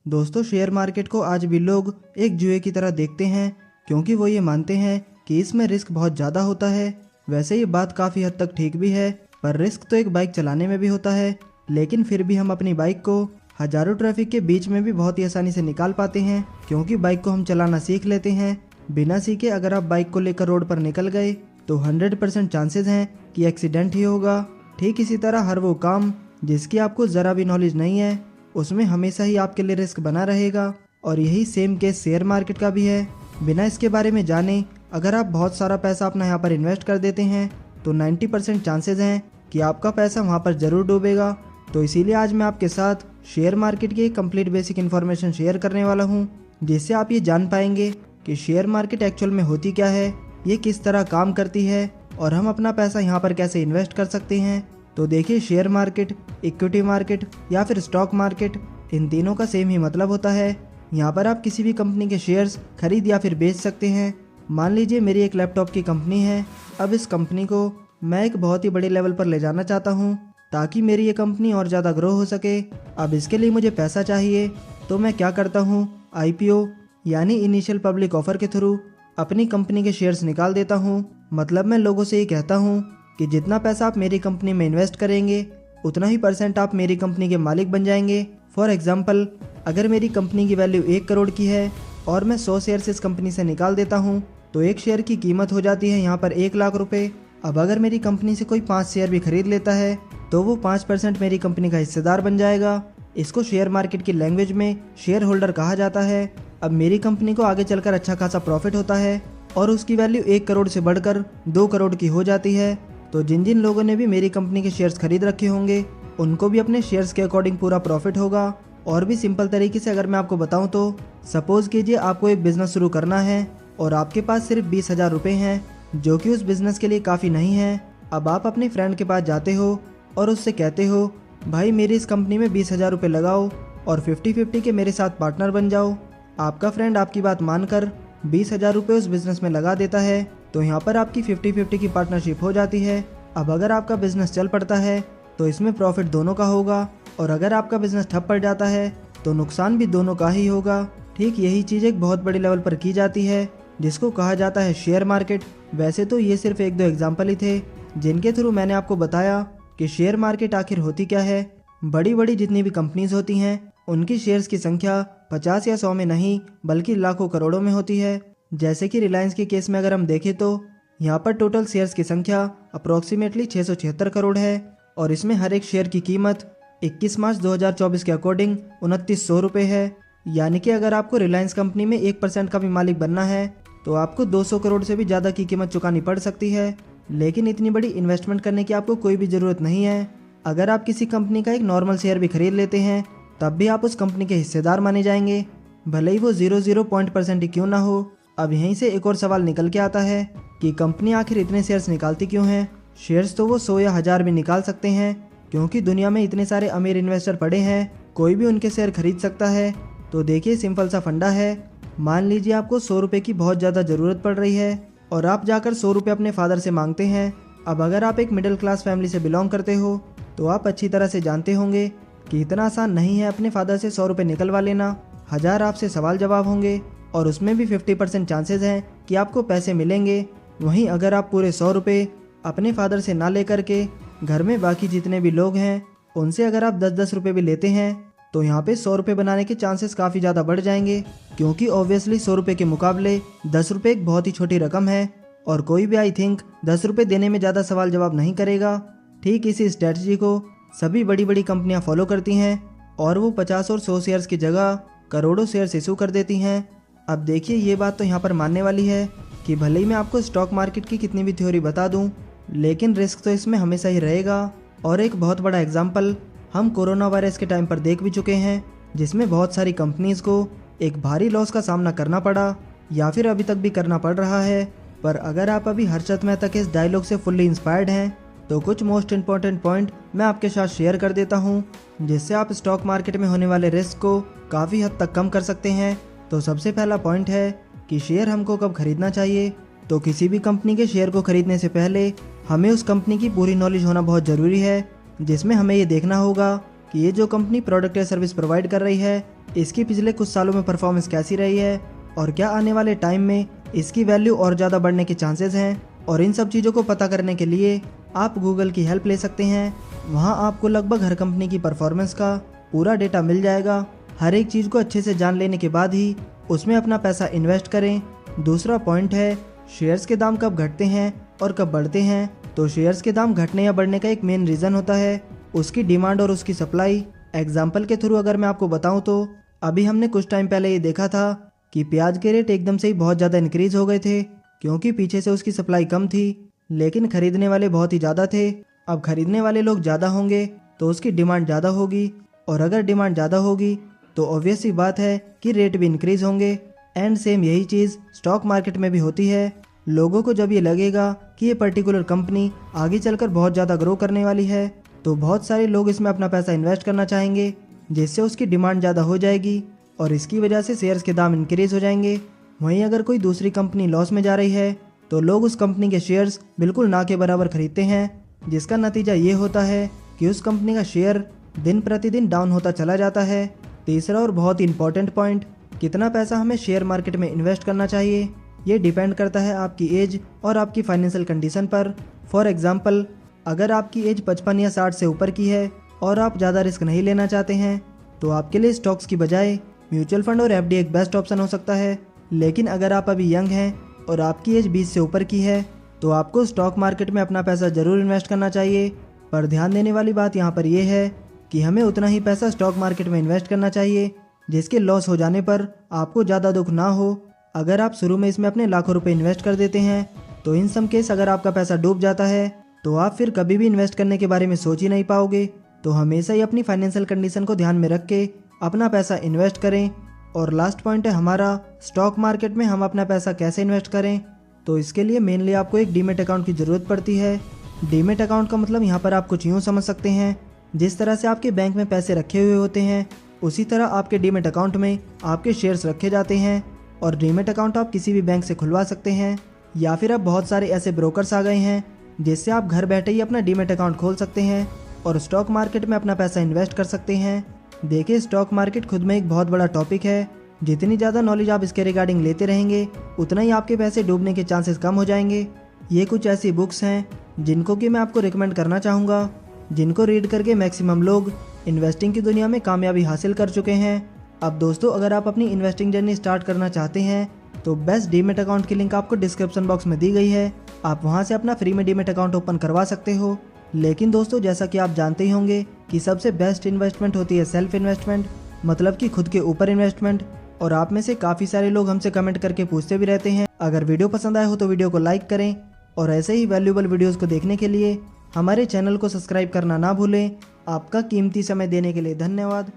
दोस्तों, share market को आज भी लोग एक जुए की तरह देखते हैं, क्योंकि वो ये मानते हैं कि इसमें रिस्क बहुत ज़्यादा होता है। वैसे ये बात काफ़ी हद तक ठीक भी है, पर रिस्क तो एक बाइक चलाने में भी होता है। लेकिन फिर भी हम अपनी बाइक को हजारों ट्रैफिक के बीच में भी बहुत ही आसानी से निकाल पाते हैं, क्योंकि बाइक को हम चलाना सीख लेते हैं। बिना सीखे अगर आप बाइक को लेकर रोड पर निकल गए तो 100% चांसेस हैं कि एक्सीडेंट ही होगा। ठीक इसी तरह हर वो काम जिसकी आपको ज़रा भी नॉलेज नहीं है, उसमें हमेशा ही आपके लिए रिस्क बना रहेगा। और यही सेम केस शेयर मार्केट का भी है। बिना इसके बारे में जाने अगर आप बहुत सारा पैसा अपना यहाँ पर इन्वेस्ट कर देते हैं तो 90% चांसेस हैं कि आपका पैसा वहाँ पर ज़रूर डूबेगा। तो इसीलिए आज मैं आपके साथ शेयर मार्केट की एक कंप्लीट बेसिक इन्फॉर्मेशन शेयर करने वाला हूँ, जिससे आप ये जान पाएंगे कि शेयर मार्केट एक्चुअल में होती क्या है, ये किस तरह काम करती है और हम अपना पैसा यहाँ पर कैसे इन्वेस्ट कर सकते हैं। तो देखिए, शेयर मार्केट, इक्विटी मार्केट या फिर स्टॉक मार्केट, इन तीनों का सेम ही मतलब होता है। यहाँ पर आप किसी भी कंपनी के शेयर्स खरीद या फिर बेच सकते हैं। मान लीजिए मेरी एक लैपटॉप की कंपनी है। अब इस कंपनी को मैं एक बहुत ही बड़े लेवल पर ले जाना चाहता हूँ, ताकि मेरी ये कंपनी और ज़्यादा ग्रो हो सके। अब इसके लिए मुझे पैसा चाहिए, तो मैं क्या करता हूँ, IPO यानी इनिशियल पब्लिक ऑफर के थ्रू अपनी कंपनी के शेयर्स निकाल देता हूँ। मतलब मैं लोगों से ये कहता हूँ कि जितना पैसा आप मेरी कंपनी में इन्वेस्ट करेंगे उतना ही % आप मेरी कंपनी के मालिक बन जाएंगे। फॉर एग्जाम्पल, अगर मेरी कंपनी की वैल्यू 1 करोड़ की है और मैं 100 शेयर्स इस कंपनी से निकाल देता हूँ, तो एक शेयर की कीमत हो जाती है यहाँ पर 1 लाख रुपए। अब अगर मेरी कंपनी से कोई 5 शेयर भी खरीद लेता है तो वो 5% मेरी कंपनी का हिस्सेदार बन जाएगा। इसको शेयर मार्केट की लैंग्वेज में शेयर होल्डर कहा जाता है। अब मेरी कंपनी को आगे चलकर अच्छा खासा प्रॉफिट होता है और उसकी वैल्यू 1 करोड़ से बढ़कर 2 करोड़ की हो जाती है। तो जिन जिन लोगों ने भी मेरी कंपनी के शेयर्स खरीद रखे होंगे उनको भी अपने शेयर्स के अकॉर्डिंग पूरा प्रॉफिट होगा। और भी सिंपल तरीके से अगर मैं आपको बताऊं तो सपोज कीजिए आपको एक बिजनेस शुरू करना है और आपके पास सिर्फ 20,000 रुपये हैं, जो कि उस बिजनेस के लिए काफ़ी नहीं है। अब आप अपने फ्रेंड के पास जाते हो और उससे कहते हो, भाई मेरी इस कंपनी में 20,000 रुपये लगाओ और 50-50 के मेरे साथ पार्टनर बन जाओ। आपका फ्रेंड आपकी बात मानकर 20,000 रुपये उस बिजनेस में लगा देता है, तो यहाँ पर आपकी 50-50 की पार्टनरशिप हो जाती है। अब अगर आपका बिजनेस चल पड़ता है तो इसमें प्रॉफिट दोनों का होगा, और अगर आपका बिजनेस ठप पड़ जाता है तो नुकसान भी दोनों का ही होगा। ठीक यही चीज़ एक बहुत बड़ी लेवल पर की जाती है, जिसको कहा जाता है शेयर मार्केट। वैसे तो ये सिर्फ 1-2 एग्जाम्पल ही थे जिनके थ्रू मैंने आपको बताया कि शेयर मार्केट आखिर होती क्या है। बड़ी बड़ी जितनी भी कंपनीज होती हैं उनकी शेयर्स की संख्या 50 या 100 में नहीं बल्कि लाखों करोड़ों में होती है। जैसे कि रिलायंस के केस में अगर हम देखें तो यहाँ पर टोटल शेयर्स की संख्या अप्रोक्सीमेटली 676 करोड़ है और इसमें हर एक शेयर की कीमत 21 मार्च 2024 के अकॉर्डिंग 2900 रुपये है। यानी कि अगर आपको रिलायंस कंपनी में 1% का भी मालिक बनना है तो आपको 200 करोड़ से भी ज़्यादा की कीमत चुकानी पड़ सकती है। लेकिन इतनी बड़ी इन्वेस्टमेंट करने की आपको कोई भी ज़रूरत नहीं है। अगर आप किसी कंपनी का एक नॉर्मल शेयर भी खरीद लेते हैं तब भी आप उस कंपनी के हिस्सेदार माने जाएंगे, भले ही वो 0.0% ही क्यों ना हो। अब यहीं से एक और सवाल निकल के आता है कि कंपनी आखिर इतने शेयर्स निकालती क्यों हैं। शेयर्स तो वो 100 या 1000 भी निकाल सकते हैं, क्योंकि दुनिया में इतने सारे अमीर इन्वेस्टर पड़े हैं, कोई भी उनके शेयर खरीद सकता है। तो देखिए, सिंपल सा फंडा है। मान लीजिए आपको 100 रुपये की बहुत ज़्यादा ज़रूरत पड़ रही है और आप जाकर 100 रुपये अपने फादर से मांगते हैं। अब अगर आप एक मिडिल क्लास फैमिली से बिलोंग करते हो तो आप अच्छी तरह से जानते होंगे कि इतना आसान नहीं है अपने फादर से 100 रुपये निकलवा लेना। 1000 आपसे सवाल जवाब होंगे और उसमें भी 50% चांसेस हैं कि आपको पैसे मिलेंगे। वहीं अगर आप पूरे 100 रुपये अपने फादर से ना लेकर के घर में बाकी जितने भी लोग हैं उनसे अगर आप 10-10 रुपये भी लेते हैं तो यहाँ पे 100 रुपये बनाने के चांसेस काफ़ी ज़्यादा बढ़ जाएंगे, क्योंकि ऑब्वियसली 100 रुपये के मुकाबले 10 रुपये एक बहुत ही छोटी रकम है और कोई भी आई थिंक 10 रुपये देने में ज़्यादा सवाल जवाब नहीं करेगा। ठीक इसी स्ट्रेटजी को सभी बड़ी बड़ी कंपनियाँ फॉलो करती हैं और वो 50 और 100 शेयर्स की जगह करोड़ों शेयर्स इशू कर देती हैं। अब देखिए, ये बात तो यहाँ पर मानने वाली है कि भले ही मैं आपको स्टॉक मार्केट की कितनी भी थ्योरी बता दूँ, लेकिन रिस्क तो इसमें हमेशा ही रहेगा। और एक बहुत बड़ा एग्जाम्पल हम कोरोना वायरस के टाइम पर देख भी चुके हैं, जिसमें बहुत सारी कंपनीज को एक भारी लॉस का सामना करना पड़ा या फिर अभी तक भी करना पड़ रहा है। पर अगर आप अभी हर्षद मेहता के इस डायलॉग से फुल्ली इंस्पायर्ड हैं तो कुछ मोस्ट इंपॉर्टेंट पॉइंट मैं आपके साथ शेयर कर देता हूं, जिससे आप स्टॉक मार्केट में होने वाले रिस्क को काफ़ी हद तक कम कर सकते हैं। तो सबसे पहला पॉइंट है कि शेयर हमको कब खरीदना चाहिए। तो किसी भी कंपनी के शेयर को खरीदने से पहले हमें उस कंपनी की पूरी नॉलेज होना बहुत ज़रूरी है, जिसमें हमें ये देखना होगा कि ये जो कंपनी प्रोडक्ट या सर्विस प्रोवाइड कर रही है इसकी पिछले कुछ सालों में परफॉर्मेंस कैसी रही है और क्या आने वाले टाइम में इसकी वैल्यू और ज़्यादा बढ़ने के चांसेस हैं। और इन सब चीज़ों को पता करने के लिए आप गूगल की हेल्प ले सकते हैं। वहाँ आपको लगभग हर कंपनी की परफॉर्मेंस का पूरा डेटा मिल जाएगा। हर एक चीज़ को अच्छे से जान लेने के बाद ही उसमें अपना पैसा इन्वेस्ट करें। दूसरा पॉइंट है शेयर्स के दाम कब घटते हैं और कब बढ़ते हैं। तो शेयर्स के दाम घटने या बढ़ने का एक मेन रीज़न होता है उसकी डिमांड और उसकी सप्लाई। एग्जाम्पल के थ्रू अगर मैं आपको बताऊं तो अभी हमने कुछ टाइम पहले ये देखा था कि प्याज के रेट एकदम से ही बहुत ज़्यादा इंक्रीज हो गए थे क्योंकि पीछे से उसकी सप्लाई कम थी लेकिन खरीदने वाले बहुत ही ज़्यादा थे। अब खरीदने वाले लोग ज़्यादा होंगे तो उसकी डिमांड ज़्यादा होगी और अगर डिमांड ज़्यादा होगी तो ऑब्वियस सी बात है कि रेट भी इंक्रीज होंगे। एंड सेम यही चीज़ स्टॉक मार्केट में भी होती है। लोगों को जब ये लगेगा कि ये पर्टिकुलर कंपनी आगे चलकर बहुत ज़्यादा ग्रो करने वाली है तो बहुत सारे लोग इसमें अपना पैसा इन्वेस्ट करना चाहेंगे जिससे उसकी डिमांड ज़्यादा हो जाएगी और इसकी वजह से शेयर्स के दाम इंक्रीज हो जाएंगे। वहीं अगर कोई दूसरी कंपनी लॉस में जा रही है तो लोग उस कंपनी के शेयर्स बिल्कुल ना के बराबर खरीदते हैं जिसका नतीजा ये होता है कि उस कंपनी का शेयर दिन प्रतिदिन डाउन होता चला जाता है। तीसरा और बहुत ही इंपॉर्टेंट पॉइंट, कितना पैसा हमें शेयर मार्केट में इन्वेस्ट करना चाहिए ये डिपेंड करता है आपकी एज और आपकी फाइनेंशियल कंडीशन पर। फॉर एग्जांपल, अगर आपकी एज 55 या 60 से ऊपर की है और आप ज़्यादा रिस्क नहीं लेना चाहते हैं तो आपके लिए स्टॉक्स की बजाय म्यूचुअल फंड और एफडी एक बेस्ट ऑप्शन हो सकता है। लेकिन अगर आप अभी यंग हैं और आपकी एज 20 से ऊपर की है तो आपको स्टॉक मार्केट में अपना पैसा ज़रूर इन्वेस्ट करना चाहिए। पर ध्यान देने वाली बात यहाँ पर यह है कि हमें उतना ही पैसा स्टॉक मार्केट में इन्वेस्ट करना चाहिए जिसके लॉस हो जाने पर आपको ज़्यादा दुख ना हो। अगर आप शुरू में इसमें अपने लाखों रुपए इन्वेस्ट कर देते हैं तो इन सम केस अगर आपका पैसा डूब जाता है तो आप फिर कभी भी इन्वेस्ट करने के बारे में सोच ही नहीं पाओगे। तो हमेशा ही अपनी फाइनेंशियल कंडीशन को ध्यान में रख के अपना पैसा इन्वेस्ट करें। और लास्ट पॉइंट है हमारा, स्टॉक मार्केट में हम अपना पैसा कैसे इन्वेस्ट करें। तो इसके लिए मेनली आपको एक डीमेट अकाउंट की ज़रूरत पड़ती है। डीमेट अकाउंट का मतलब यहाँ पर आप कुछ यूँ समझ सकते हैं, जिस तरह से आपके बैंक में पैसे रखे हुए होते हैं उसी तरह आपके डीमेट अकाउंट में आपके शेयर्स रखे जाते हैं। और डीमेट अकाउंट आप किसी भी बैंक से खुलवा सकते हैं या फिर अब बहुत सारे ऐसे ब्रोकर्स आ गए हैं जिससे आप घर बैठे ही अपना डीमेट अकाउंट खोल सकते हैं और स्टॉक मार्केट में अपना पैसा इन्वेस्ट कर सकते हैं। देखिए, स्टॉक मार्केट खुद में एक बहुत बड़ा टॉपिक है। जितनी ज़्यादा नॉलेज आप इसके रिगार्डिंग लेते रहेंगे उतना ही आपके पैसे डूबने के चांसेस कम हो जाएंगे। ये कुछ ऐसी बुक्स हैं जिनको कि मैं आपको रिकमेंड करना चाहूँगा, जिनको रीड करके मैक्सिमम लोग इन्वेस्टिंग की दुनिया में कामयाबी हासिल कर चुके हैं। अब दोस्तों, अगर आप अपनी इन्वेस्टिंग जर्नी स्टार्ट करना चाहते हैं तो बेस्ट डीमेट अकाउंट की लिंक आपको डिस्क्रिप्शन बॉक्स में दी गई है। आप वहां से अपना फ्री में डीमेट अकाउंट ओपन करवा सकते हो। लेकिन दोस्तों, जैसा कि आप जानते ही होंगे कि सबसे बेस्ट इन्वेस्टमेंट होती है सेल्फ इन्वेस्टमेंट, मतलब कि खुद के ऊपर इन्वेस्टमेंट। और आप में से काफ़ी सारे लोग हमसे कमेंट करके पूछते भी रहते हैं। अगर वीडियो पसंद आए हो तो वीडियो को लाइक करें और ऐसे ही वैल्यूएबल वीडियोज़ को देखने के लिए हमारे चैनल को सब्सक्राइब करना ना भूलें। आपका कीमती समय देने के लिए धन्यवाद।